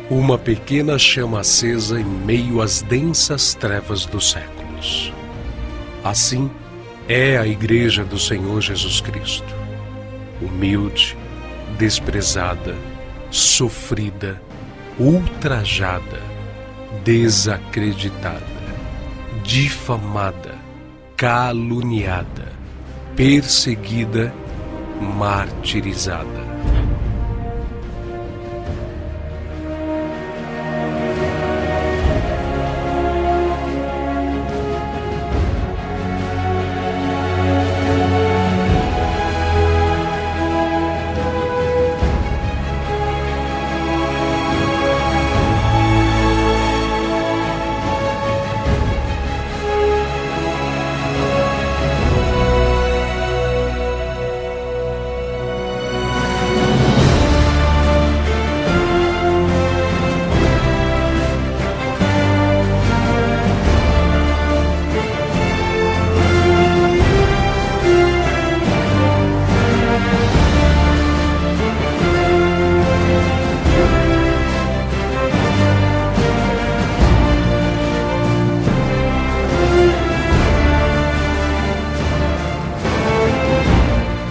uma pequena chama acesa em meio às densas trevas dos séculos. Assim é a Igreja do Senhor Jesus Cristo, humilde, desprezada, sofrida, ultrajada, desacreditada, difamada, caluniada, perseguida, martirizada.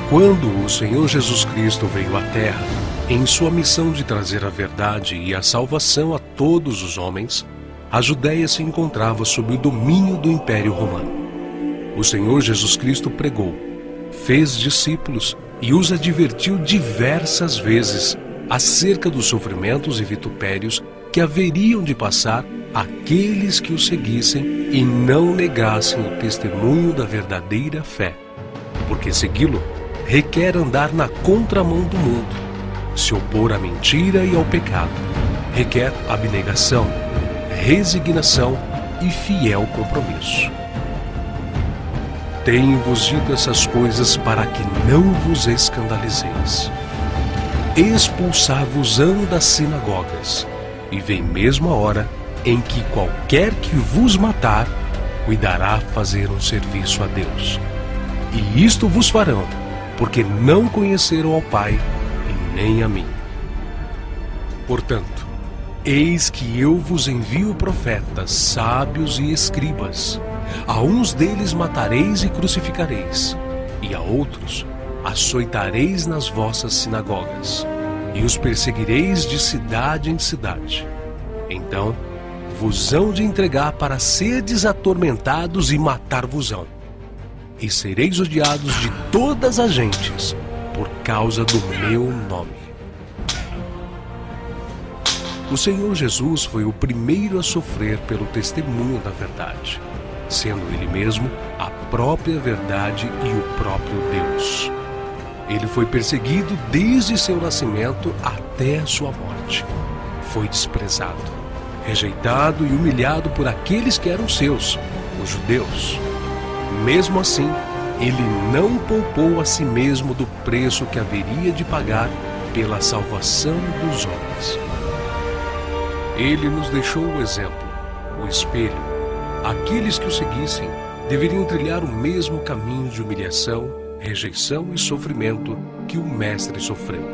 Quando o Senhor Jesus Cristo veio à Terra, em sua missão de trazer a verdade e a salvação a todos os homens, a Judéia se encontrava sob o domínio do Império Romano. O Senhor Jesus Cristo pregou, fez discípulos e os advertiu diversas vezes acerca dos sofrimentos e vitupérios que haveriam de passar aqueles que o seguissem e não negassem o testemunho da verdadeira fé, porque segui-lo requer andar na contramão do mundo, se opor à mentira e ao pecado. Requer abnegação, resignação e fiel compromisso. Tenho-vos dito essas coisas para que não vos escandalizeis. Expulsar-vos-ão das sinagogas, e vem mesmo a hora em que qualquer que vos matar, cuidará fazer um serviço a Deus. E isto vos farão, porque não conheceram ao Pai e nem a mim. Portanto, eis que eu vos envio profetas, sábios e escribas. A uns deles matareis e crucificareis, e a outros açoitareis nas vossas sinagogas, e os perseguireis de cidade em cidade. Então vos hão de entregar para serdes atormentados e matar-vos-ão. E sereis odiados de todas as gentes, por causa do meu nome. O Senhor Jesus foi o primeiro a sofrer pelo testemunho da verdade, sendo Ele mesmo a própria verdade e o próprio Deus. Ele foi perseguido desde seu nascimento até a sua morte. Foi desprezado, rejeitado e humilhado por aqueles que eram seus, os judeus. Mesmo assim, ele não poupou a si mesmo do preço que haveria de pagar pela salvação dos homens. Ele nos deixou o exemplo, o espelho. Aqueles que o seguissem deveriam trilhar o mesmo caminho de humilhação, rejeição e sofrimento que o Mestre sofreu.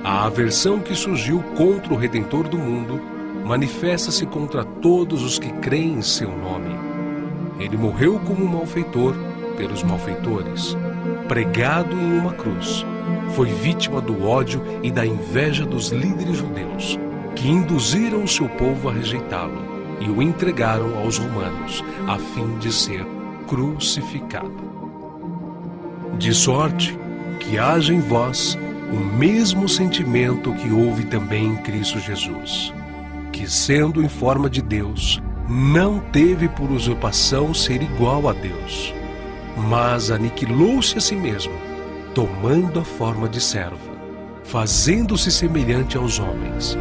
A aversão que surgiu contra o Redentor do mundo manifesta-se contra todos os que creem em seu nome. Ele morreu como um malfeitor pelos malfeitores, pregado em uma cruz. Foi vítima do ódio e da inveja dos líderes judeus, que induziram o seu povo a rejeitá-lo e o entregaram aos romanos, a fim de ser crucificado. De sorte que haja em vós o mesmo sentimento que houve também em Cristo Jesus, que, sendo em forma de Deus, não teve por usurpação ser igual a Deus, mas aniquilou-se a si mesmo, tomando a forma de servo, fazendo-se semelhante aos homens,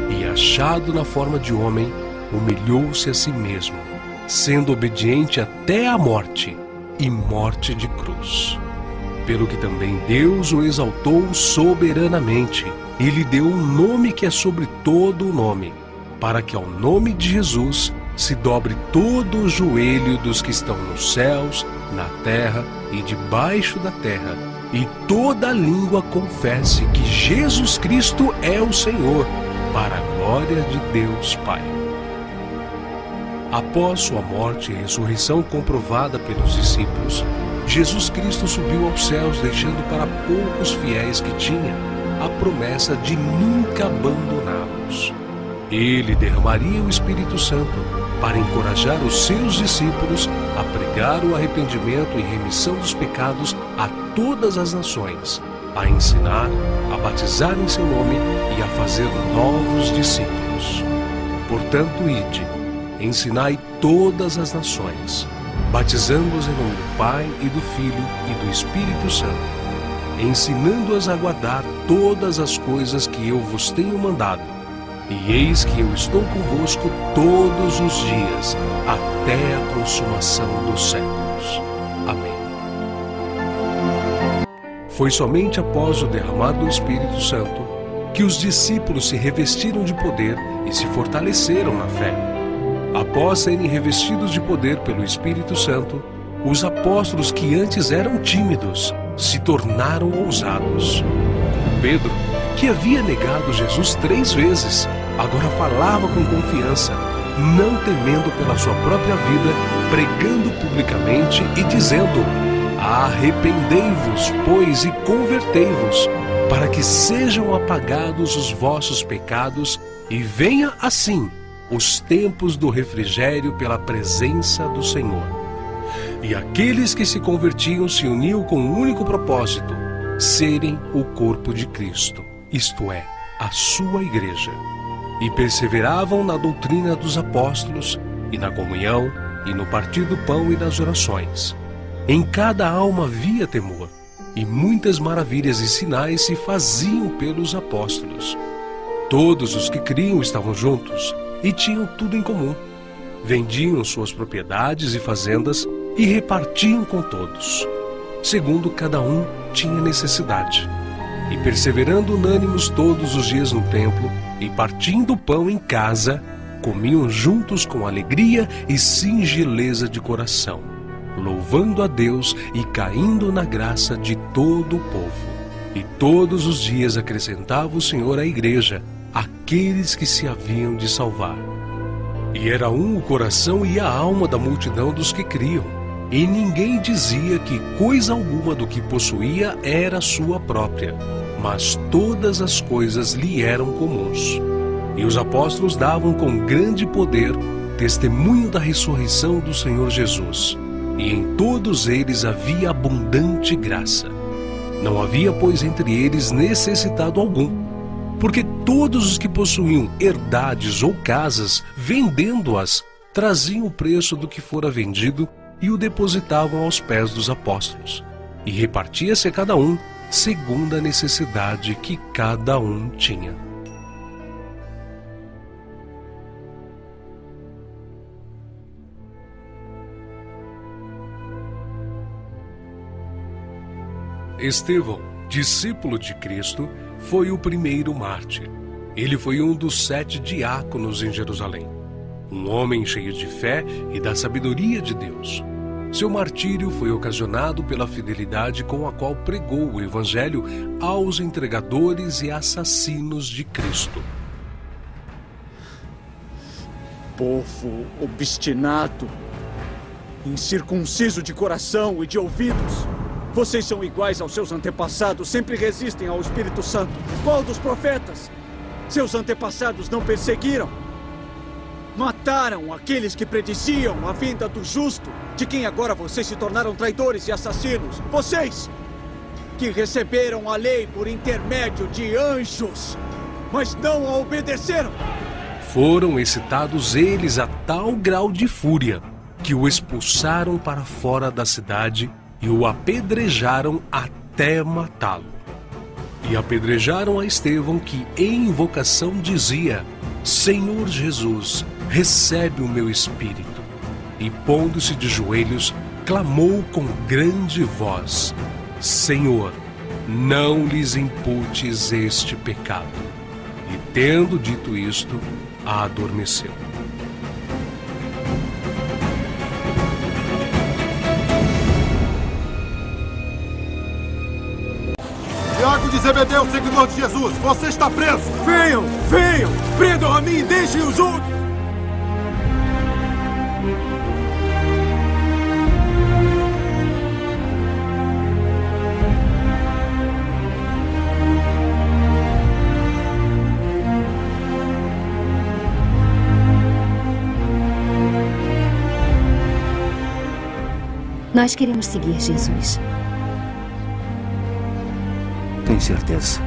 e achado na forma de homem, humilhou-se a si mesmo, sendo obediente até a morte, e morte de cruz. Pelo que também Deus o exaltou soberanamente, e lhe deu um nome que é sobre todo o nome, para que ao nome de Jesus se dobre todo o joelho dos que estão nos céus, na terra e debaixo da terra, e toda língua confesse que Jesus Cristo é o Senhor, para a glória de Deus Pai. Após sua morte e ressurreição comprovada pelos discípulos, Jesus Cristo subiu aos céus, deixando para poucos fiéis que tinha a promessa de nunca abandoná-los. Ele derramaria o Espírito Santo para encorajar os seus discípulos a pregar o arrependimento e remissão dos pecados a todas as nações, a ensinar, a batizar em seu nome e a fazer novos discípulos. Portanto, ide, ensinai todas as nações, batizando-os em nome do Pai e do Filho e do Espírito Santo, ensinando-as a guardar todas as coisas que eu vos tenho mandado. E eis que eu estou convosco todos os dias, até a consumação dos séculos. Amém. Foi somente após o derramar do Espírito Santo que os discípulos se revestiram de poder e se fortaleceram na fé. Após serem revestidos de poder pelo Espírito Santo, os apóstolos que antes eram tímidos se tornaram ousados. Pedro, que havia negado Jesus 3 vezes, agora falava com confiança, não temendo pela sua própria vida, pregando publicamente e dizendo: arrependei-vos, pois, e convertei-vos, para que sejam apagados os vossos pecados e venha assim os tempos do refrigério pela presença do Senhor. E aqueles que se convertiam se uniam com um único propósito: serem o corpo de Cristo, isto é, a sua igreja. E perseveravam na doutrina dos apóstolos, e na comunhão, e no partir do pão e nas orações. Em cada alma havia temor, e muitas maravilhas e sinais se faziam pelos apóstolos. Todos os que criam estavam juntos, e tinham tudo em comum. Vendiam suas propriedades e fazendas, e repartiam com todos, segundo cada um tinha necessidade. E perseverando unânimes todos os dias no templo, e partindo o pão em casa, comiam juntos com alegria e singeleza de coração, louvando a Deus e caindo na graça de todo o povo. E todos os dias acrescentava o Senhor à igreja aqueles que se haviam de salvar. E era um o coração e a alma da multidão dos que criam, e ninguém dizia que coisa alguma do que possuía era sua própria, mas todas as coisas lhe eram comuns. E os apóstolos davam com grande poder testemunho da ressurreição do Senhor Jesus, e em todos eles havia abundante graça. Não havia, pois, entre eles necessitado algum, porque todos os que possuíam herdades ou casas, vendendo-as, traziam o preço do que fora vendido e o depositavam aos pés dos apóstolos, e repartia-se a cada um segundo a necessidade que cada um tinha. Estevão, discípulo de Cristo, foi o primeiro mártir. Ele foi um dos 7 diáconos em Jerusalém, um homem cheio de fé e da sabedoria de Deus. Seu martírio foi ocasionado pela fidelidade com a qual pregou o Evangelho aos entregadores e assassinos de Cristo. Povo obstinado, incircunciso de coração e de ouvidos. Vocês são iguais aos seus antepassados, sempre resistem ao Espírito Santo. Qual dos profetas? Seus antepassados não perseguiram? Mataram aqueles que prediziam a vinda do justo, de quem agora vocês se tornaram traidores e assassinos. Vocês, que receberam a lei por intermédio de anjos, mas não a obedeceram. Foram excitados eles a tal grau de fúria, que o expulsaram para fora da cidade e o apedrejaram até matá-lo. E apedrejaram a Estevão, que em invocação dizia: Senhor Jesus, recebe o meu espírito. E pondo-se de joelhos, clamou com grande voz: Senhor, não lhes imputes este pecado. E tendo dito isto, adormeceu. Tiago de Zebedeu, seguidor de Jesus, você está preso! Venham! Venham! Prendam a mim e deixem os outros! Nós queremos seguir Jesus. Tem certeza?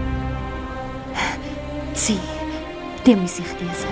Sim, temos certeza.